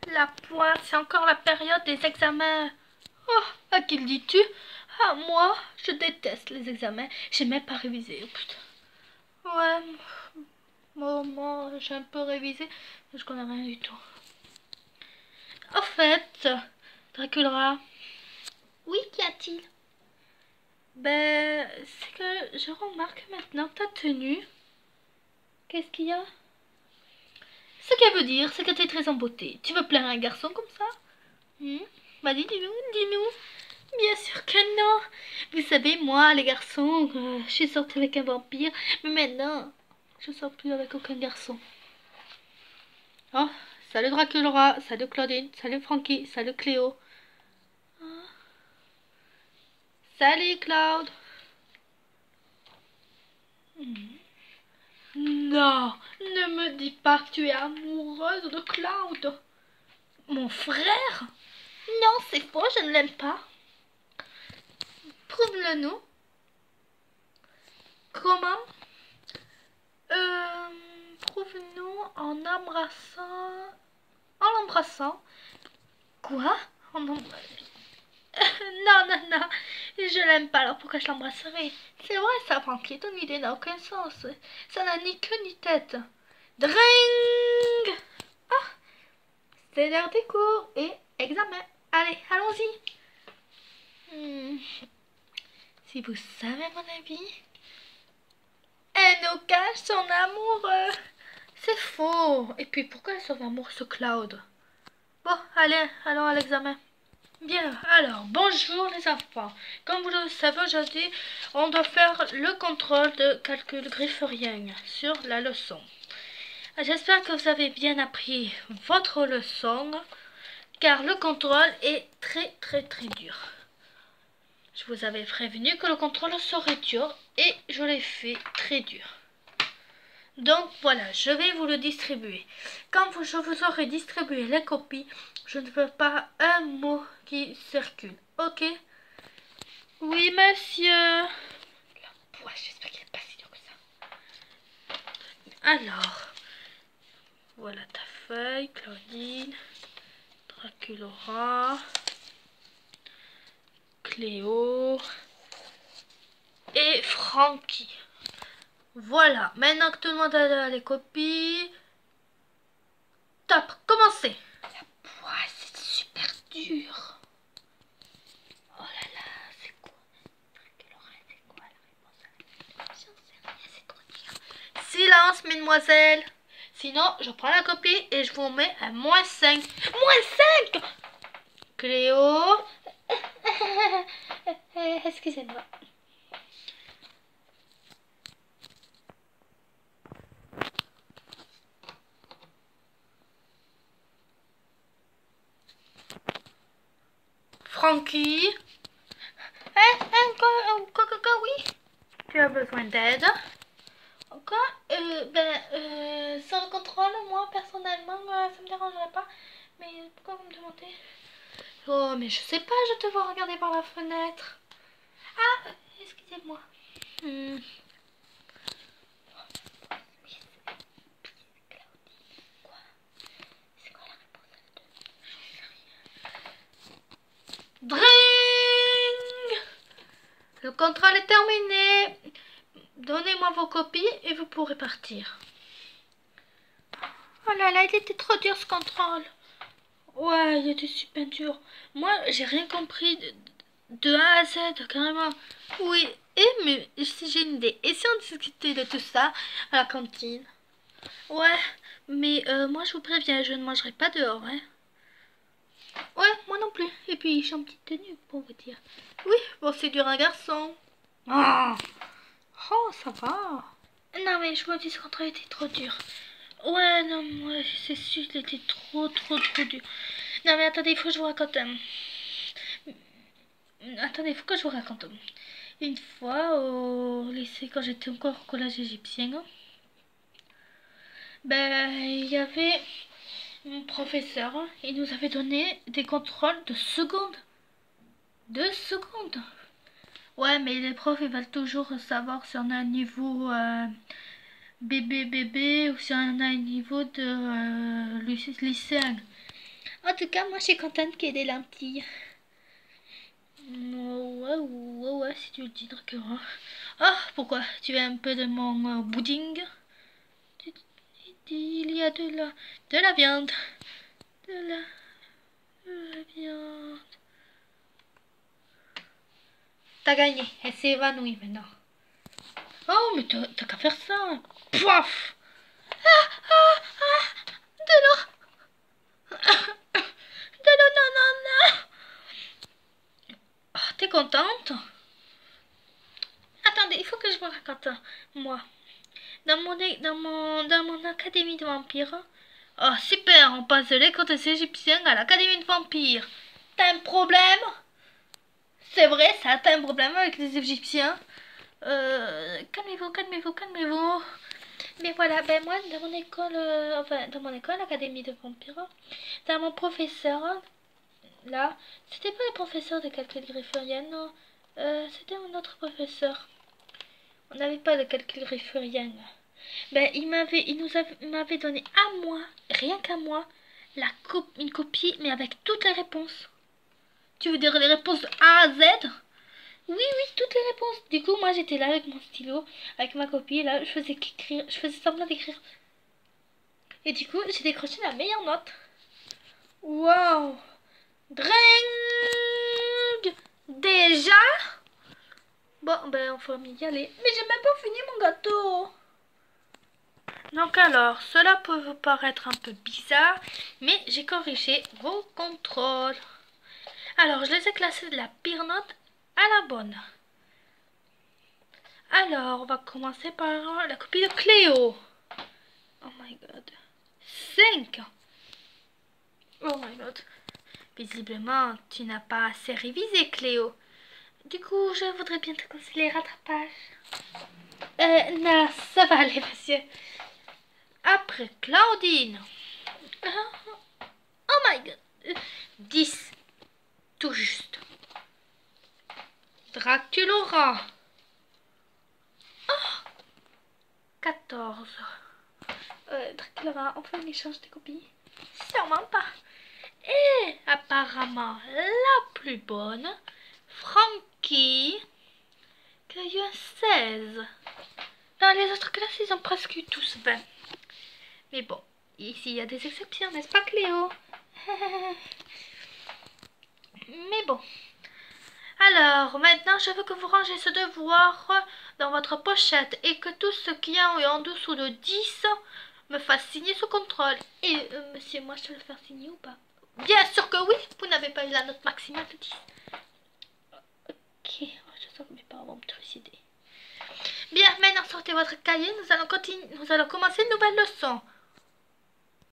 La poire, c'est encore la période des examens. Oh, à qui le dis-tu? Ah, moi, je déteste les examens. J'ai même pas révisé. Oh, putain. Ouais, moi, j'ai un peu révisé, mais je connais rien du tout. En fait, Dracula. Oui, qu'y a-t-il? Ben, c'est que je remarque maintenant ta tenue. Qu'est-ce qu'il y a? Ce qu'elle veut dire, c'est que tu es très en beauté. Tu veux plaire à un garçon comme ça? Vas-y, dis-nous, dis-nous. Bien sûr que non. Vous savez, moi, les garçons, je suis sortie avec un vampire, mais maintenant, je sors plus avec aucun garçon. Oh, salut Dracula, salut Claudine, salut Frankie, salut Cléo. Oh. Salut Claude. Non, ne me dis pas que tu es amoureuse de Claude. Mon frère? Non, c'est faux, je ne l'aime pas. Prouve-le-nous. Comment? Prouve-nous en embrassant... En l'embrassant. Quoi? Non, non, non. Je l'aime pas, alors pourquoi je l'embrasserais? C'est vrai, ça, Francky, ton idée n'a aucun sens. Ça n'a ni queue ni tête. Dring! Ah, c'est l'heure des cours et examen. Allez, allons-y. Si vous savez mon avis, elle nous cache son amoureux. C'est faux. Et puis pourquoi elle sauve amour ce Cloud? Bon, allez, allons à l'examen. Bien, alors, bonjour les enfants. Comme vous le savez aujourd'hui, on doit faire le contrôle de calcul grifferien sur la leçon. J'espère que vous avez bien appris votre leçon, car le contrôle est très dur. Je vous avais prévenu que le contrôle serait dur et je l'ai fait très dur. Donc voilà, je vais vous le distribuer. Quand je vous aurai distribué les copies, je ne veux pas un mot qui circule. Ok? Oui, monsieur. La poisse, j'espère qu'il n'est pas si dur que ça. Alors, voilà ta feuille, Claudine, Draculaura, Cléo et Frankie. Voilà, maintenant que tout le monde a les copies, top, commencez. La poisse, c'est super dur. Oh là là, c'est quoi? Draculaura, c'est quoi la réponse à la question? J'en sais rien, c'est trop dur. Silence, mesdemoiselles. Sinon, je prends la copie et je vous mets à -5. -5! Cléo. Excusez-moi. Frankie. Quoi, oui. Tu as besoin d'aide? Quoi? Sans le contrôle, moi, personnellement, ça me dérangerait pas. Mais pourquoi vous me demandez? Oh, mais je sais pas, je te vois regarder par la fenêtre. Ah, excusez-moi. Dring! Le contrôle est terminé. Donnez-moi vos copies et vous pourrez partir. Oh là là, il était trop dur ce contrôle. Ouais, il était super dur. Moi, j'ai rien compris de A à Z, carrément. Oui, mais si j'ai une idée. Et si on discutait de tout ça à la cantine? Ouais, mais moi je vous préviens, je ne mangerai pas dehors, hein. Ouais, moi non plus. Et puis, je suis en petite tenue, pour vous dire. Oui, bon, c'est dur un garçon. Oh, oh, ça va. Non, mais je me dis, ce contrôle était trop dur. Ouais, non, ouais, c'est sûr, il était trop dur. Non, mais attendez, il faut que je vous raconte. Attendez, il faut que je vous raconte. Une fois, au lycée, quand j'étais encore au collège égyptien, ben, il y avait mon professeur, il nous avait donné des contrôles de secondes. 2 secondes. Ouais, mais les profs, ils veulent toujours savoir si on a un niveau bébé ou si on a un niveau de lycéen. En tout cas, moi, je suis contente qu'il y ait des lentilles. Ouais, si tu le dis, d'accord. Ah, pourquoi? Tu veux un peu de mon pudding? Il y a de la viande. De la viande. T'as gagné. Elle s'est évanouie maintenant. Oh, mais t'as qu'à faire ça. Pouf! De l'eau. De l'eau, non, non, non. Oh, t'es contente? Attendez, il faut que je vous raconte. Moi, dans mon académie de vampires. Oh, super, on passe de l'école des Égyptiens à l'académie de vampires. T'as un problème? C'est vrai, ça, t'as un problème avec les Égyptiens? Calmez-vous, calmez-vous, calmez-vous. Mais voilà, ben moi, dans mon école, l'académie de vampires, dans mon professeur, là, c'était pas le professeur de calcul grifferien, non. C'était un autre professeur. On n'avait pas de calcul grifferien. Ben, il m'avait donné à moi, rien qu'à moi, une copie, mais avec toutes les réponses. Tu veux dire les réponses de A à Z? Oui, oui, toutes les réponses. Du coup, moi, j'étais là avec mon stylo, avec ma copie, là, je faisais semblant d'écrire. Et du coup, j'ai décroché la meilleure note. Waouh! Drink! Déjà? Bon, ben, on va y aller. Mais j'ai même pas fini mon gâteau. Donc alors, cela peut vous paraître un peu bizarre, mais j'ai corrigé vos contrôles. Alors, je les ai classés de la pire note à la bonne. Alors, on va commencer par la copie de Cléo. Oh my god. 5. Oh my god. Visiblement, tu n'as pas assez révisé, Cléo. Du coup, je voudrais bien te conseiller rattrapage. Non, ça va aller, monsieur. Après, Claudine. Oh my god. 10. Tout juste. Draculaura. 14. Draculaura, on fait un échange de copies? Sûrement pas. Et apparemment, la plus bonne, Frankie, qui a eu un 16. Dans les autres classes, ils ont presque eu tous 20. Mais bon, ici, il y a des exceptions, n'est-ce pas, Cléo? Mais bon. Alors, maintenant, je veux que vous rangez ce devoir dans votre pochette et que tout ce qu'il y a en dessous de 10 me fasse signer sous contrôle. Et, monsieur, moi, je dois le faire signer ou pas? Bien sûr que oui, vous n'avez pas eu la note maximale de 10. Ok, je sens que mes parents vont me trucider. Bien, maintenant, sortez votre cahier, nous allons commencer une nouvelle leçon.